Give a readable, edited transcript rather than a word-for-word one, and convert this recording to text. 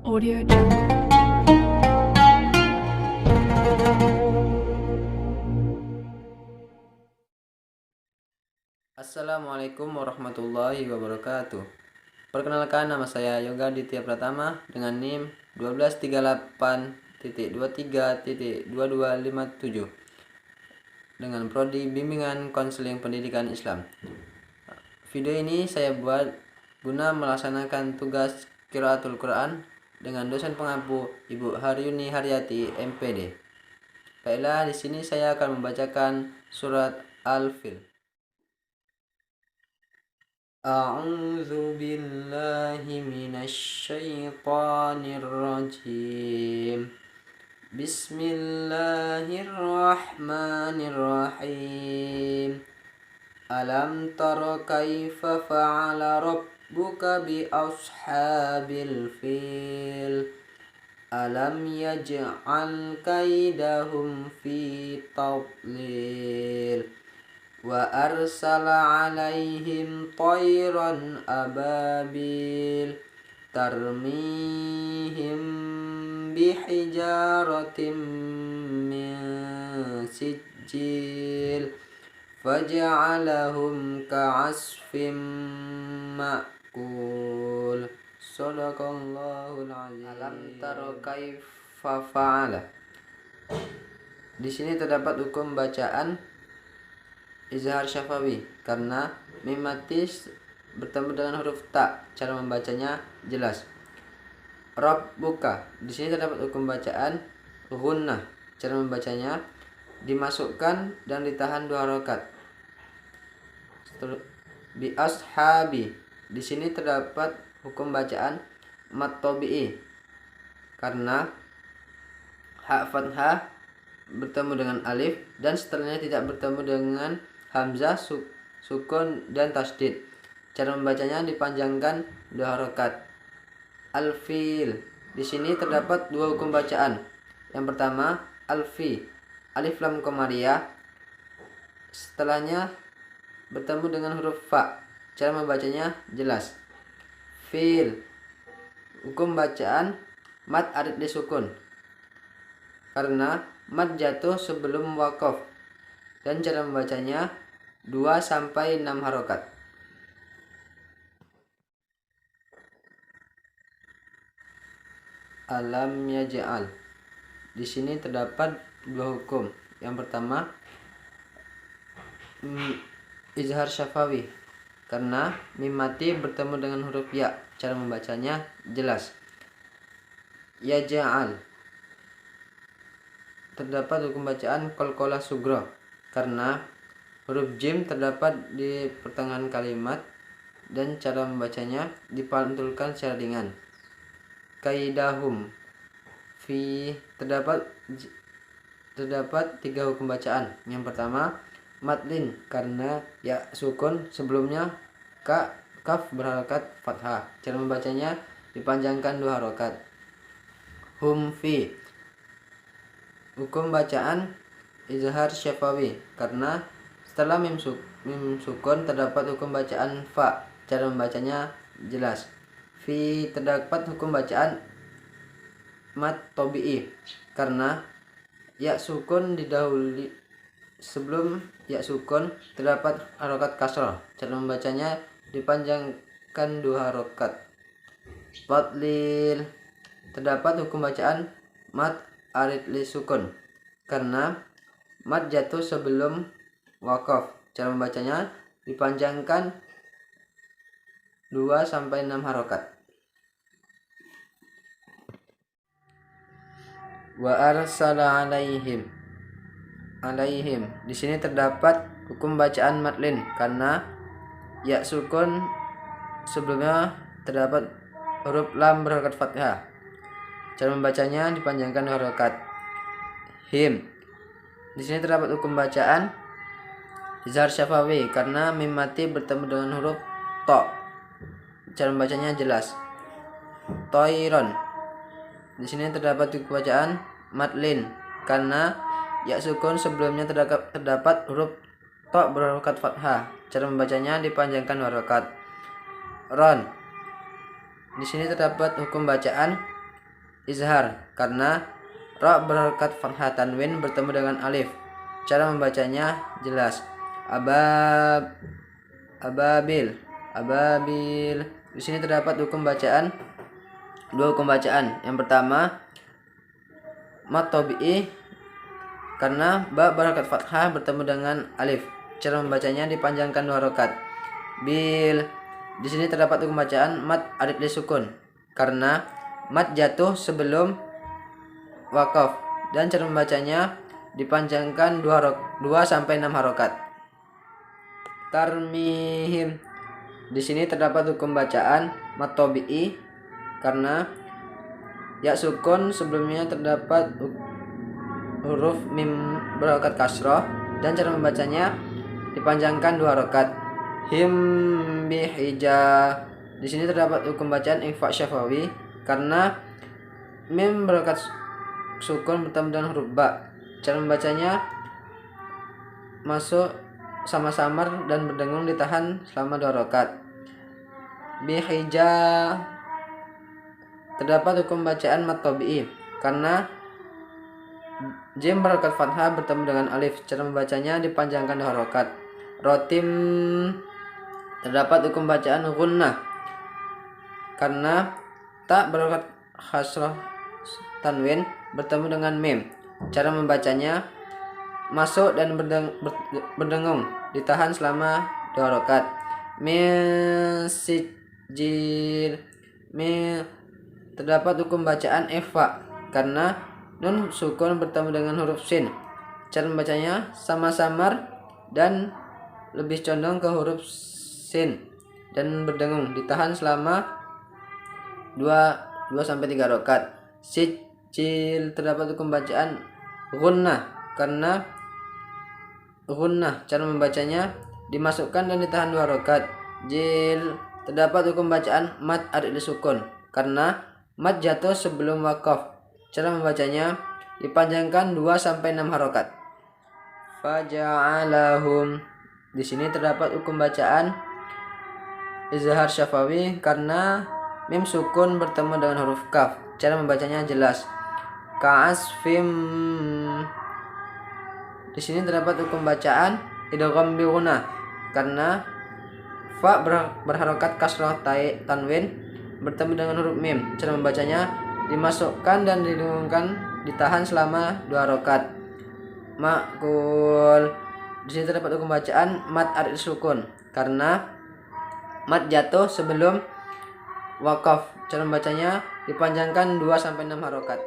Audio Jungle. Assalamualaikum warahmatullahi wabarakatuh. Perkenalkan, nama saya Yoga Ditya Pratama dengan NIM 1238.23.2257 dengan prodi Bimbingan Konseling Pendidikan Islam. Video ini saya buat guna melaksanakan tugas qiraatul Quran dengan dosen pengampu Ibu Haryuni Haryati MPD. Baiklah, di sini saya akan membacakan surat Al-Fil. A'udzu billahi minasy syaithanir rajim. Bismillahirrahmanirrahim. Alam tara kaifa fa'ala rabbuka bi ashabil fil. Alam yaj'al kaidahum fi tadlil. Wa arsala alaihim tayran ababil tarmihim bihijaratim min sijil faja'alahum ka'asfim ma'kul. Shadaqallahul azim. Alam tara kaifa fa'ala. Di sini terdapat hukum bacaan izhar syafawi karena mim mati bertemu dengan huruf ta. Cara membacanya jelas. Rabbuka, di sini terdapat hukum bacaan gunnah. Cara membacanya dimasukkan dan ditahan 2 harokat. Bi ashabi, di sini terdapat hukum bacaan mat tabi'i karena hak fathah bertemu dengan alif dan setelahnya tidak bertemu dengan hamzah, sukun dan tasdid. Cara membacanya dipanjangkan 2 harokat. Al-fil, di sini terdapat 2 hukum bacaan. Yang pertama al-fi, alif lam komariah, setelahnya bertemu dengan huruf fa. Cara membacanya jelas. Fil, hukum bacaan mad arid disukun karena mad jatuh sebelum waqaf dan cara membacanya 2-6 harokat. Alam yaj'al, di sini terdapat 2 hukum. Yang pertama izhar syafawi karena mim mati bertemu dengan huruf ya. Cara membacanya jelas. Yaj'al, terdapat hukum bacaan qalqalah sughra karena huruf jim terdapat di pertengahan kalimat dan cara membacanya dipantulkan secara ringan. Kaidahum fi, terdapat 3 hukum bacaan. Yang pertama madlin karena ya sukun sebelumnya kaf berharakat fathah. Cara membacanya dipanjangkan 2 harokat. Hum fi, hukum bacaan izhar syafawi karena setelah mim sukun terdapat hukum bacaan fa. Cara membacanya jelas. Fi, terdapat hukum bacaan mat tabi'i karena ya sukun didahului sebelum ya sukun terdapat harokat kasrah. Cara membacanya dipanjangkan 2 harokat. Fadlil, terdapat hukum bacaan mat arid li sukun karena mad jatuh sebelum waqaf. Cara membacanya dipanjangkan 2-6 harokat. Wa arsala alaihim, di sini terdapat hukum bacaan madlin karena ya sukun sebelumnya terdapat huruf lam berharakat fathah. Cara membacanya dipanjangkan 2 harokat. Him, di sini terdapat hukum bacaan izhar syafawi karena mim mati bertemu dengan huruf to. Cara membacanya jelas. Toiron, di sini terdapat hukum bacaan madlin karena ya sukun sebelumnya terdapat huruf to berharakat fathah. Cara membacanya dipanjangkan 2 harokat. Ron, di sini terdapat hukum bacaan izhar karena ra berharokat fathah tanwin bertemu dengan alif. Cara membacanya jelas. Ababil. Di sini terdapat dua hukum bacaan. Yang pertama, mat tabi'i karena ba berharokat fathah bertemu dengan alif. Cara membacanya dipanjangkan 2 harokat. Bil. Di sini terdapat hukum bacaan mat arid lisukun karena mat jatuh sebelum wakaf dan cara membacanya dipanjangkan 2 sampai 6 harokat. Tarmihim. Di sini terdapat hukum bacaan mat tabi'i karena ya sukun sebelumnya terdapat huruf mim berharokat kasroh dan cara membacanya dipanjangkan 2 harokat. Him bihija. Di sini terdapat hukum bacaan ikhfa syafawi karena mim berharokat sukun bertemu dengan huruf ba. Cara membacanya masuk sama samar dan berdengung ditahan selama 2 harokat. Bihija terdapat hukum bacaan mat tabi'i karena jim berharokat fathah bertemu dengan alif. Cara membacanya dipanjangkan 2 harokat. Rotim terdapat hukum bacaan gunnah karena tak berharokat hasroh tanwin bertemu dengan mim. Cara membacanya masuk dan berdengung ditahan selama 2 harokat. Misijil. Terdapat hukum bacaan ikhfa karena nun sukun bertemu dengan huruf sin. Cara membacanya sama samar dan lebih condong ke huruf sin dan berdengung ditahan selama 2 sampai 3 harokat. Sijil terdapat hukum bacaan gunnah karena gunnah cara membacanya dimasukkan dan ditahan 2 harokat. Jil terdapat hukum bacaan mat arid lisukun karena mat jatuh sebelum wakaf. Cara membacanya dipanjangkan 2 sampai 6 harokat. Faja'alahum. Di sini terdapat hukum bacaan izhar syafawi karena mim sukun bertemu dengan huruf kaf. Cara membacanya jelas. Ka'asfim. Di sini terdapat hukum bacaan idgham bi gunnah karena fa berharokat kasroh tanwin bertemu dengan huruf mim. Cara membacanya dimasukkan dan didengungkan ditahan selama 2 harokat. Makul. Di sini terdapat hukum bacaan mat arid sukun karena mat jatuh sebelum wakaf. Cara membacanya dipanjangkan 2 sampai 6 harokat.